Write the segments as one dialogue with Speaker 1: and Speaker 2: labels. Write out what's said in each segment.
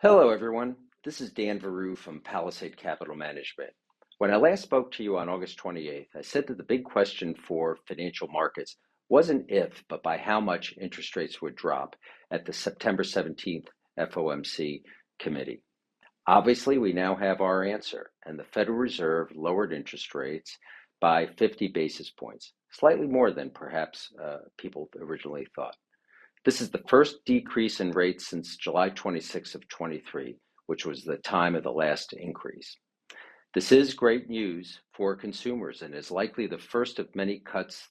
Speaker 1: Hello, everyone. This is Dan Veru from Palisade Capital Management. When I last spoke to you on August 28th, I said that the big question for financial markets wasn't if, but by how much interest rates would drop at the September 17th FOMC committee. Obviously, we now have our answer, and the Federal Reserve lowered interest rates by 50 basis points, slightly more than perhaps people originally thought. This is the first decrease in rates since July 26th of 23, which was the time of the last increase. This is great news for consumers and is likely the first of many cuts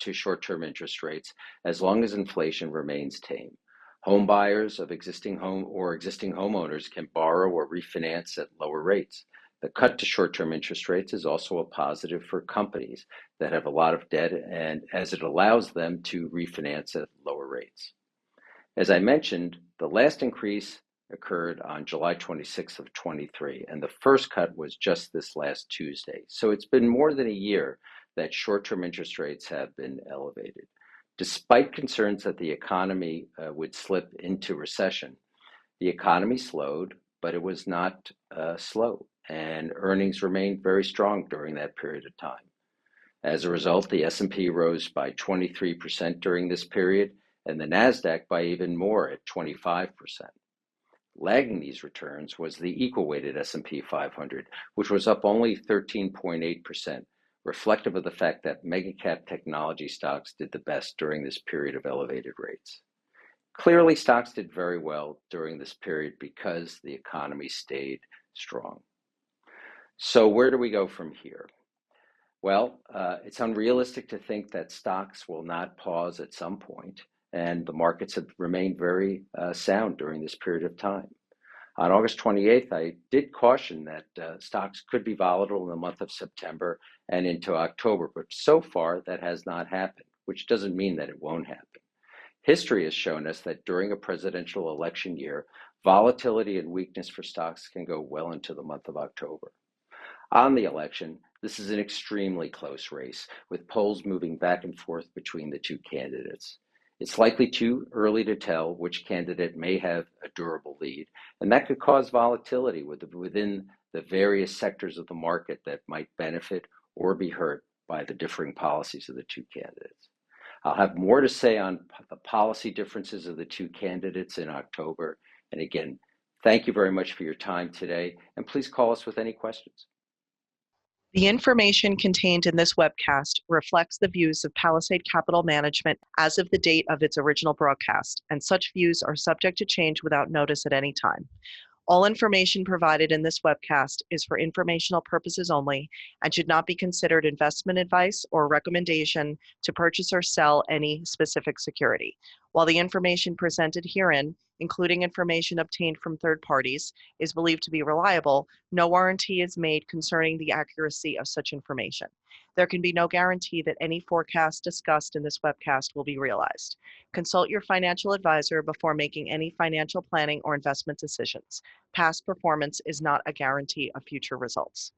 Speaker 1: to short-term interest rates as long as inflation remains tame. Home buyers of existing homeowners can borrow or refinance at lower rates. The cut to short-term interest rates is also a positive for companies that have a lot of debt, and as it allows them to refinance at lower rates. As I mentioned, the last increase occurred on July 26th of 23, and the first cut was just this last Tuesday. So it's been more than a year that short-term interest rates have been elevated. Despite concerns that the economy would slip into recession, the economy slowed, but it was not slow, and earnings remained very strong during that period of time. As a result, the S&P rose by 23% during this period, and the NASDAQ by even more at 25%. Lagging these returns was the equal-weighted S&P 500, which was up only 13.8%, reflective of the fact that mega-cap technology stocks did the best during this period of elevated rates. Clearly, stocks did very well during this period because the economy stayed strong. So where do we go from here? Well, it's unrealistic to think that stocks will not pause at some point, and the markets have remained very sound during this period of time. On August 28th, I did caution that stocks could be volatile in the month of September and into October, but so far that has not happened, which doesn't mean that it won't happen. History has shown us that during a presidential election year, volatility and weakness for stocks can go well into the month of October. On the election, this is an extremely close race, with polls moving back and forth between the two candidates. It's likely too early to tell which candidate may have a durable lead, and that could cause volatility within the various sectors of the market that might benefit or be hurt by the differing policies of the two candidates. I'll have more to say on the policy differences of the two candidates in October. And again, thank you very much for your time today, and please call us with any questions.
Speaker 2: The information contained in this webcast reflects the views of Palisade Capital Management as of the date of its original broadcast, and such views are subject to change without notice at any time. All information provided in this webcast is for informational purposes only and should not be considered investment advice or recommendation to purchase or sell any specific security. While the information presented herein, including information obtained from third parties, is believed to be reliable, no warranty is made concerning the accuracy of such information. There can be no guarantee that any forecast discussed in this webcast will be realized. Consult your financial advisor before making any financial planning or investment decisions. Past performance is not a guarantee of future results.